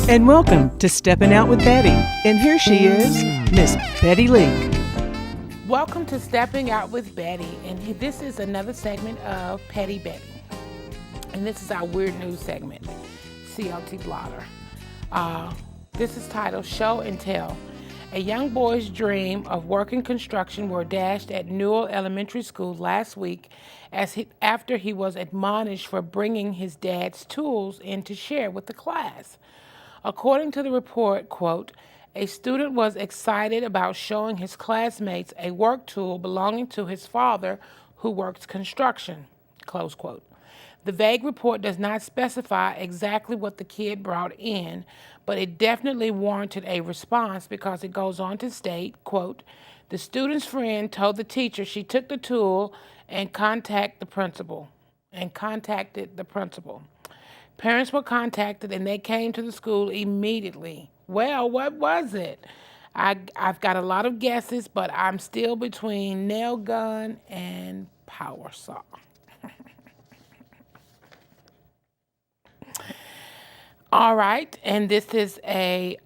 And welcome to Steppin' Out with Betty. And here she is, Miss Betty Lee. Welcome to Stepping Out with Betty. And this is another segment of Petty Betty. And this is our weird news segment, CLT Blotter. This is titled Show and Tell. A young boy's dream of working construction were dashed at Newell Elementary School last week after he was admonished for bringing his dad's tools in to share with the class. According to the report, quote, a student was excited about showing his classmates a work tool belonging to his father who works construction, close quote. The vague report does not specify exactly what the kid brought in, but it definitely warranted a response because it goes on to state, quote, the student's friend told the teacher she took the tool and contacted the principal. Parents were contacted and they came to the school immediately. Well, what was it? I've got a lot of guesses, but I'm still between nail gun and power saw. All right, and this is a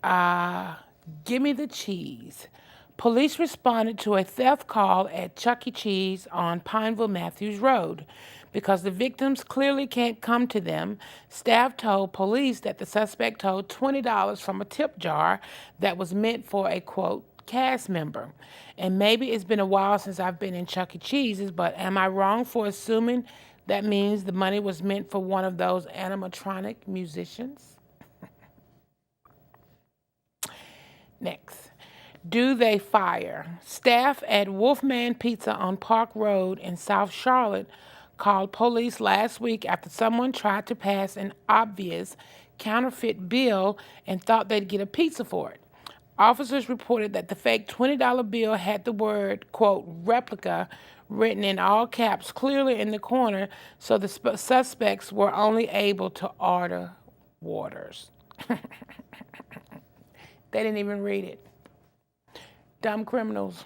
gimme the cheese. Police responded to a theft call at Chuck E. Cheese on Pineville Matthews Road. Because the victims clearly can't come to them, staff told police that the suspect stole $20 from a tip jar that was meant for a, quote, cast member. And maybe it's been a while since I've been in Chuck E. Cheese's, but am I wrong for assuming that means the money was meant for one of those animatronic musicians? Next. Do they fire? Staff at Wolfman Pizza on Park Road in South Charlotte called police last week after someone tried to pass an obvious counterfeit bill and thought they'd get a pizza for it. Officers reported that the fake $20 bill had the word, quote, replica written in all caps clearly in the corner, so the suspects were only able to order waters. They didn't even read it. Dumb criminals.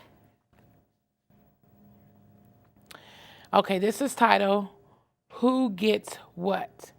Okay, this is titled, Who Gets What?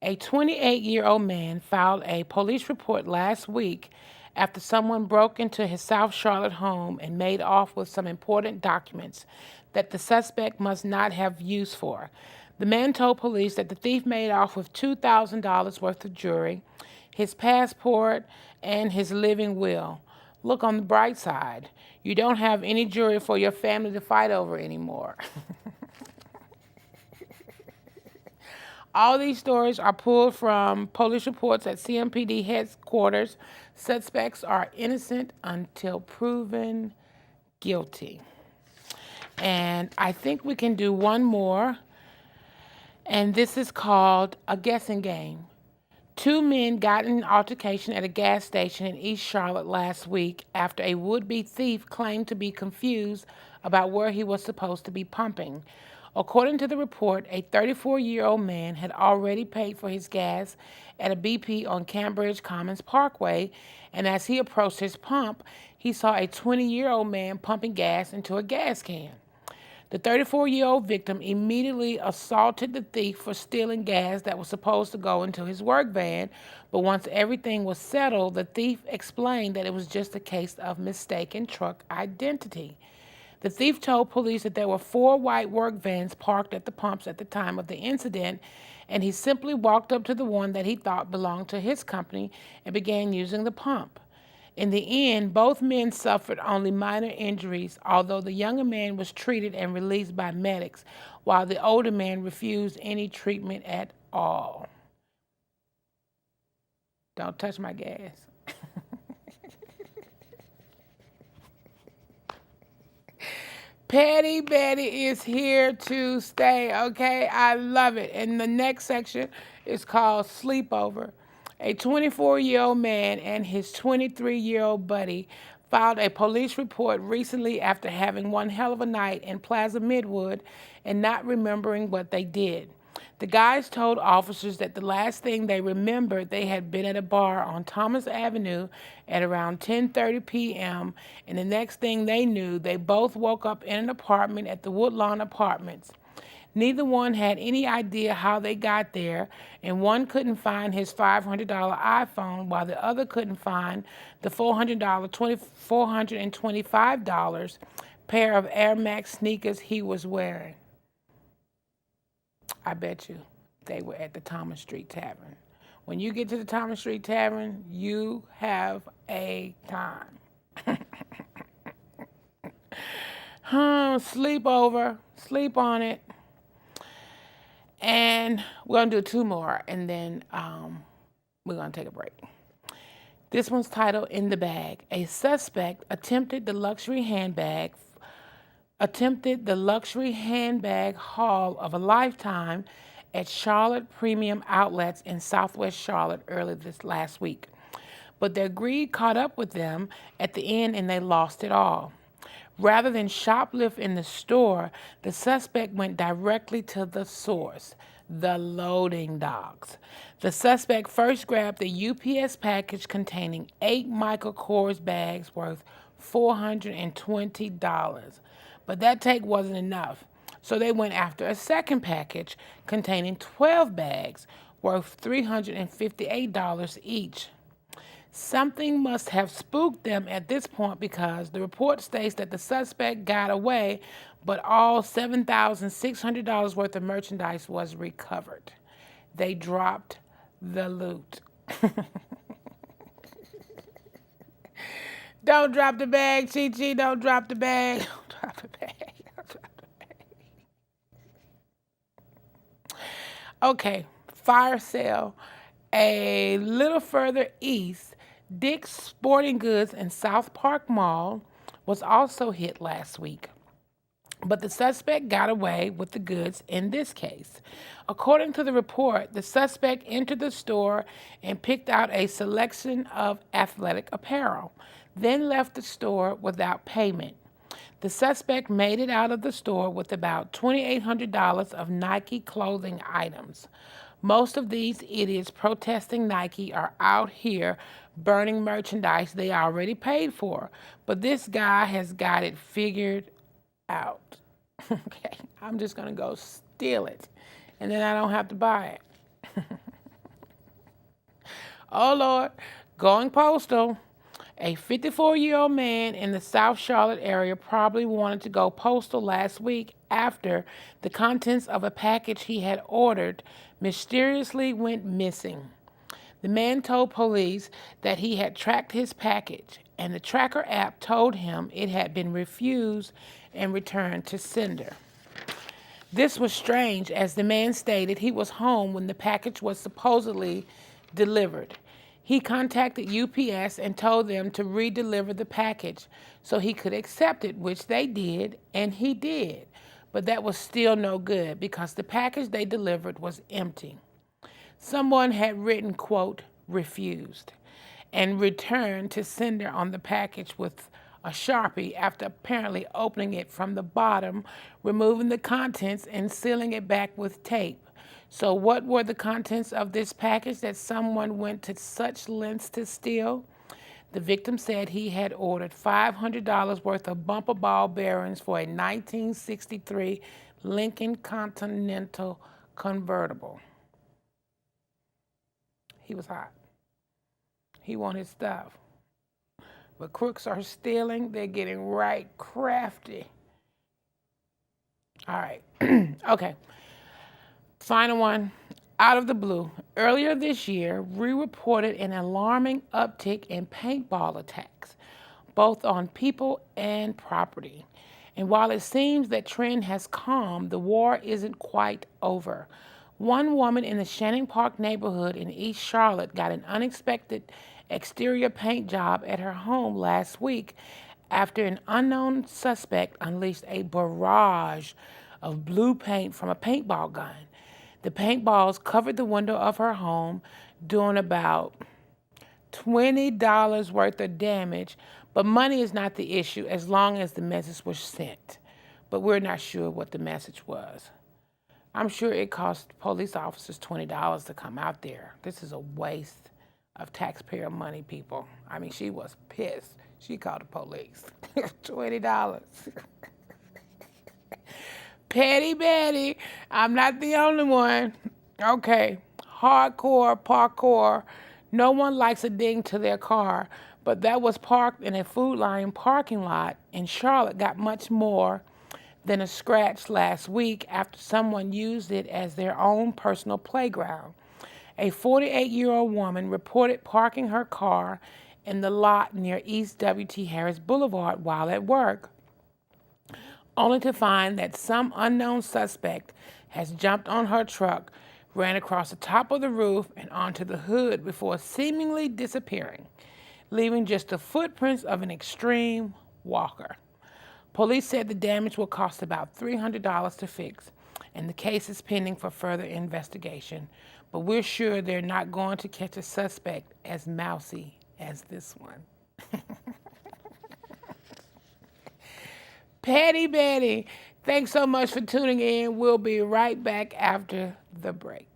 A 28-year-old man filed a police report last week after someone broke into his South Charlotte home and made off with some important documents that the suspect must not have use for. The man told police that the thief made off with $2,000 worth of jewelry, his passport, and his living will. Look on the bright side. You don't have any jewelry for your family to fight over anymore. All these stories are pulled from police reports at CMPD headquarters. Suspects are innocent until proven guilty. And I think we can do one more. And this is called a guessing game. Two men got in an altercation at a gas station in East Charlotte last week after a would-be thief claimed to be confused about where he was supposed to be pumping. According to the report, a 34-year-old man had already paid for his gas at a BP on Cambridge Commons Parkway, and as he approached his pump, he saw a 20-year-old man pumping gas into a gas can. The 34-year-old victim immediately assaulted the thief for stealing gas that was supposed to go into his work van, but once everything was settled, the thief explained that it was just a case of mistaken truck identity. The thief told police that there were 4 white work vans parked at the pumps at the time of the incident, and he simply walked up to the one that he thought belonged to his company and began using the pump. In the end, both men suffered only minor injuries, although the younger man was treated and released by medics, while the older man refused any treatment at all. Don't touch my gas. Petty Betty is here to stay, okay? I love it. And the next section is called Sleepover. A 24-year-old man and his 23-year-old buddy filed a police report recently after having one hell of a night in Plaza Midwood and not remembering what they did. The guys told officers that the last thing they remembered, they had been at a bar on Thomas Avenue at around 10:30 p.m., and the next thing they knew, they both woke up in an apartment at the Woodlawn Apartments. Neither one had any idea how they got there, and one couldn't find his $500 iPhone while the other couldn't find the $425 pair of Air Max sneakers he was wearing. I bet you they were at the Thomas Street Tavern. When you get to the Thomas Street Tavern, you have a time. Sleep over, sleep on it. And we're going to do 2 more, and then we're going to take a break. This one's titled In the Bag. A suspect attempted the luxury handbag haul of a lifetime at Charlotte Premium Outlets in Southwest Charlotte early this last week. But their greed caught up with them at the end, and they lost it all. Rather than shoplift in the store, the suspect went directly to the source, the loading docks. The suspect first grabbed the UPS package containing 8 Michael Kors bags worth $420. But that take wasn't enough, so they went after a second package containing 12 bags worth $358 each. Something must have spooked them at this point, because the report states that the suspect got away, but all $7,600 worth of merchandise was recovered. They dropped the loot. Don't drop the bag, Chi-Chi. Don't drop the bag. Don't drop the bag. Don't drop the bag. Okay, fire sale. A little further east, Dick's Sporting Goods in South Park Mall was also hit last week, but the suspect got away with the goods in this case. According to the report, the suspect entered the store and picked out a selection of athletic apparel, then left the store without payment. The suspect made it out of the store with about $2,800 of Nike clothing items. Most of these idiots protesting Nike are out here burning merchandise they already paid for. But this guy has got it figured out. Okay, I'm just going to go steal it, and then I don't have to buy it. Oh, Lord, going postal. A 54-year-old man in the South Charlotte area probably wanted to go postal last week after the contents of a package he had ordered mysteriously went missing. The man told police that he had tracked his package, and the tracker app told him it had been refused and returned to sender. This was strange, as the man stated he was home when the package was supposedly delivered. He contacted UPS and told them to redeliver the package so he could accept it, which they did, and he did. But that was still no good, because the package they delivered was empty. Someone had written, quote, refused, and returned to sender on the package with a Sharpie after apparently opening it from the bottom, removing the contents, and sealing it back with tape. So what were the contents of this package that someone went to such lengths to steal? The victim said he had ordered $500 worth of bumper ball bearings for a 1963 Lincoln Continental convertible. He was hot. He wanted his stuff. But crooks are stealing. They're getting right crafty. All right. Okay. Final one. Out of the blue, earlier this year, we reported an alarming uptick in paintball attacks, both on people and property. And while it seems that trend has calmed, the war isn't quite over. One woman in the Shannon Park neighborhood in East Charlotte got an unexpected exterior paint job at her home last week after an unknown suspect unleashed a barrage of blue paint from a paintball gun. The paintballs covered the window of her home, doing about $20 worth of damage, but money is not the issue as long as the message was sent. But we're not sure what the message was. I'm sure it cost police officers $20 to come out there. This is a waste of taxpayer money, people. I mean, she was pissed. She called the police. $20. Petty Betty. I'm not the only one. Okay. Hardcore parkour. No one likes a ding to their car, but that was parked in a Food Lion parking lot in Charlotte got much more than a scratch last week after someone used it as their own personal playground. A 48-year-old woman reported parking her car in the lot near East W.T. Harris Boulevard while at work, only to find that some unknown suspect has jumped on her truck, ran across the top of the roof and onto the hood before seemingly disappearing, leaving just the footprints of an extreme walker. Police said the damage will cost about $300 to fix, and the case is pending for further investigation. But we're sure they're not going to catch a suspect as mousy as this one. Petty Betty, thanks so much for tuning in. We'll be right back after the break.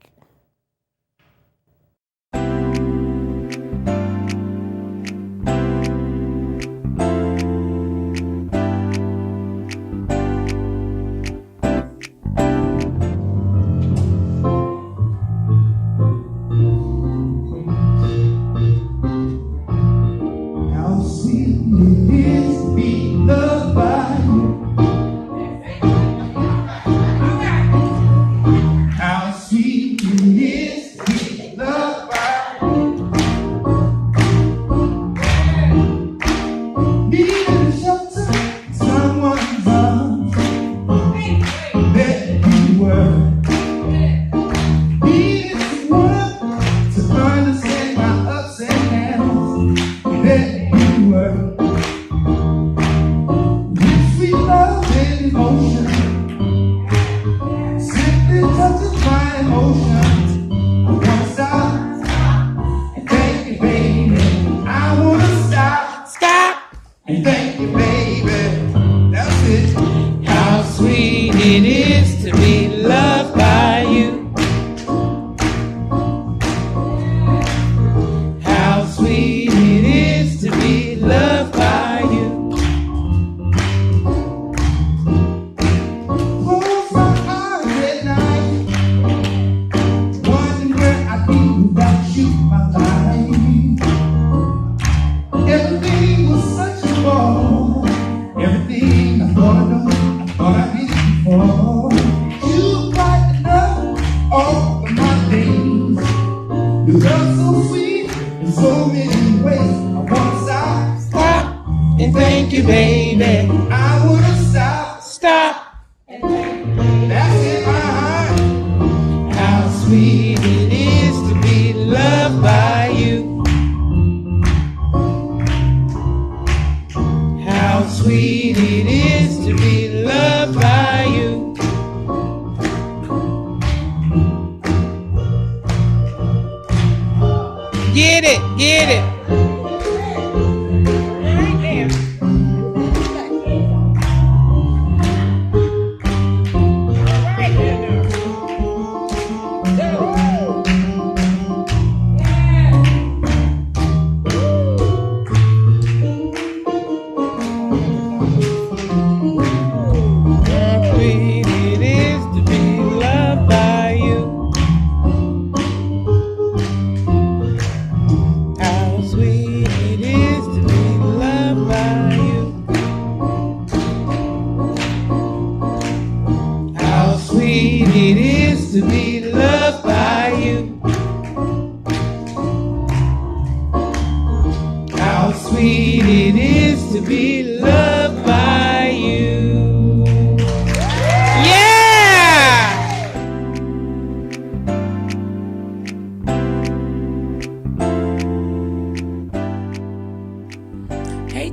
Get it.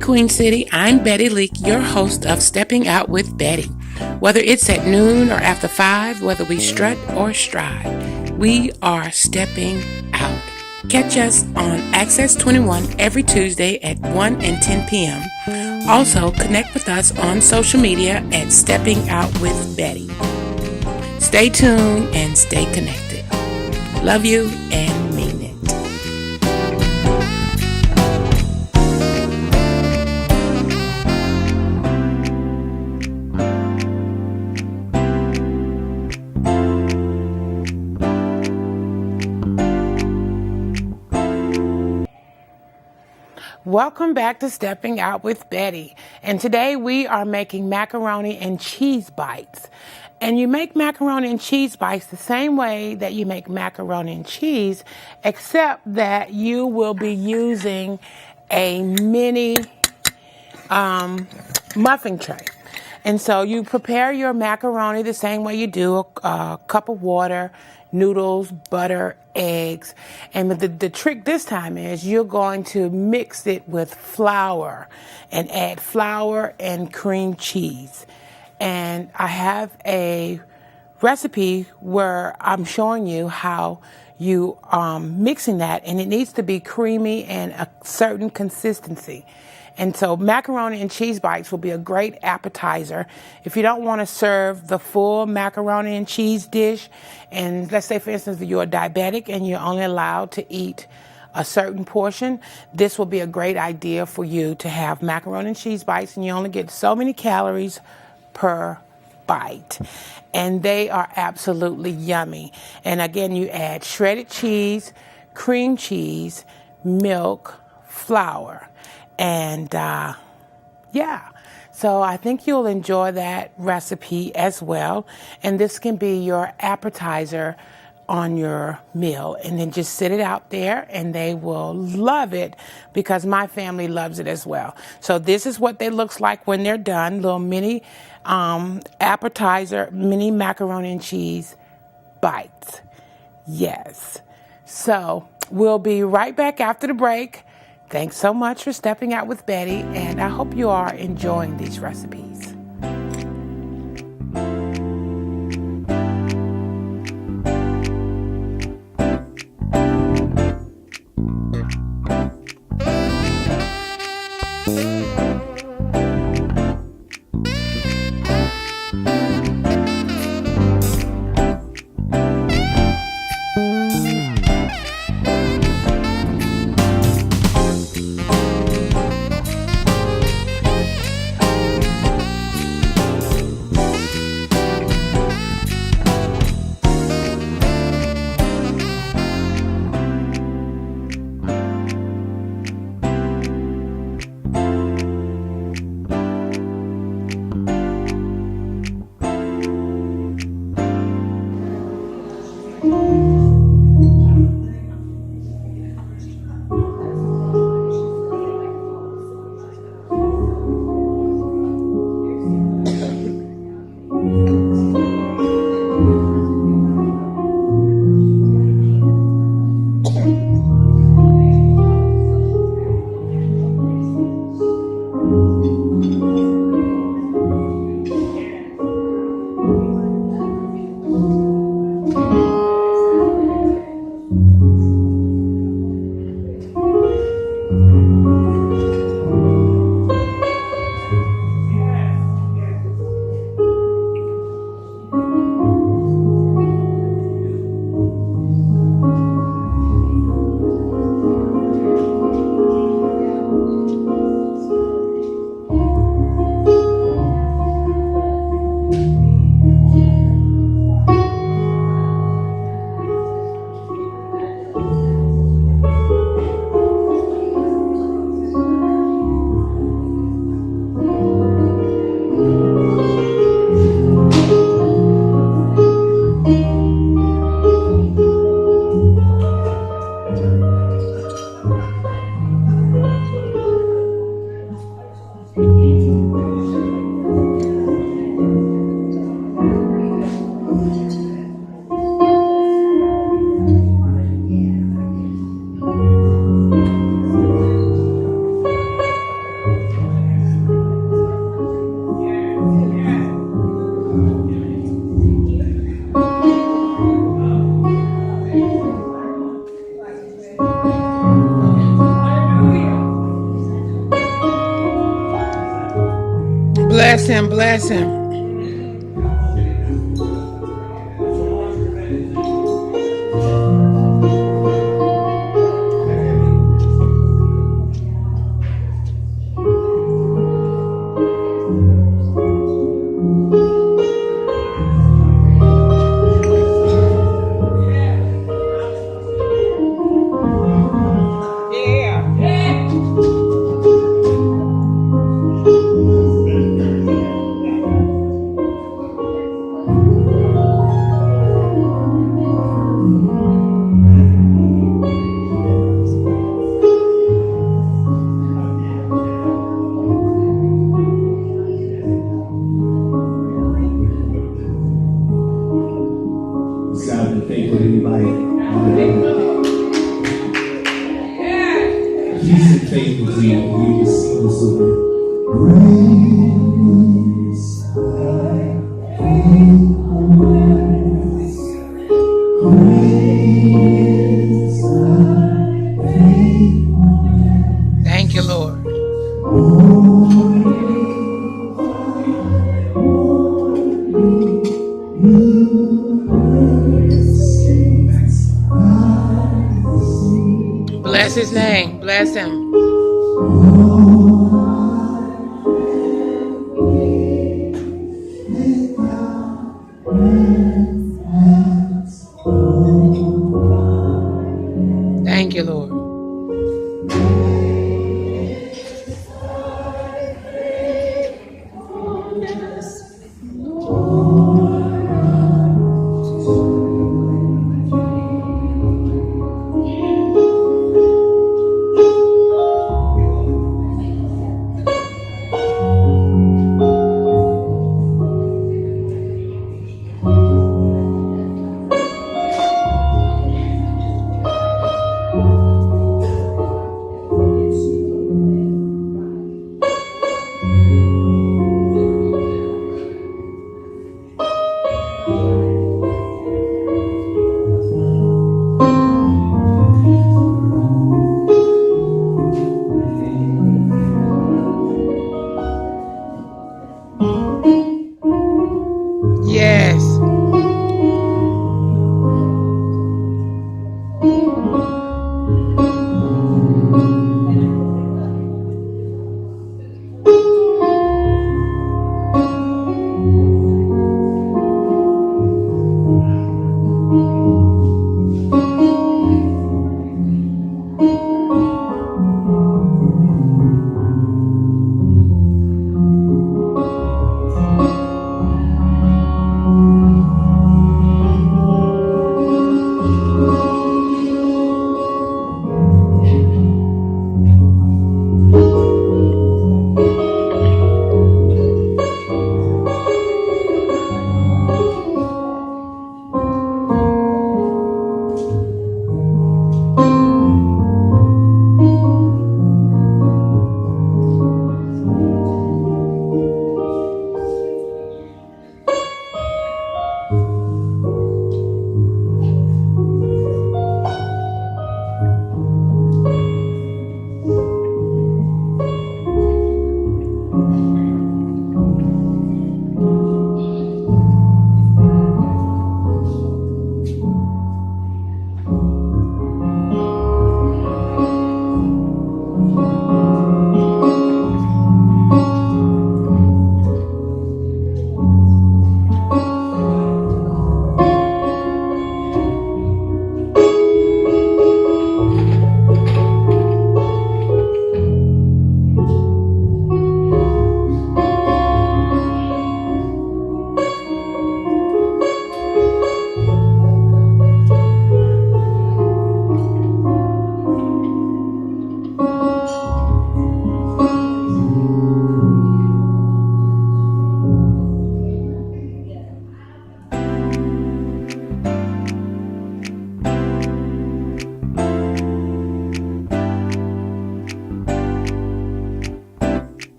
Queen City, I'm Betty Leak, your host of Stepping Out with Betty. Whether it's at noon or after 5, whether we strut or stride, we are stepping out. Catch us on Access 21 every Tuesday at 1 and 10 p.m. Also, connect with us on social media at Stepping Out with Betty. Stay tuned and stay connected. Love you and mean it. Welcome back to Stepping Out with Betty. And today we are making macaroni and cheese bites. And you make macaroni and cheese bites the same way that you make macaroni and cheese, except that you will be using a mini muffin tray. And so you prepare your macaroni the same way you do a cup of water, noodles, butter, eggs. And the trick this time is you're going to mix it with flour and add flour and cream cheese. And I have a recipe where I'm showing you how you mixing that, and it needs to be creamy and a certain consistency. And so macaroni and cheese bites will be a great appetizer. If you don't want to serve the full macaroni and cheese dish, and let's say, for instance, that you're a diabetic and you're only allowed to eat a certain portion, this will be a great idea for you to have macaroni and cheese bites, and you only get so many calories per bite. And they are absolutely yummy. And again, you add shredded cheese, cream cheese, milk, flour. And so I think you'll enjoy that recipe as well. And this can be your appetizer on your meal, and then just sit it out there and they will love it, because my family loves it as well. So this is what they looks like when they're done, little mini appetizer, mini macaroni and cheese bites. Yes. So we'll be right back after the break. Thanks so much for stepping out with Betty, and I hope you are enjoying these recipes. Bless him, bless him. light on it. He's been faithful to you. You just sing this over. Thank you, Lord. Bless his name. Bless him. Thank you, Lord.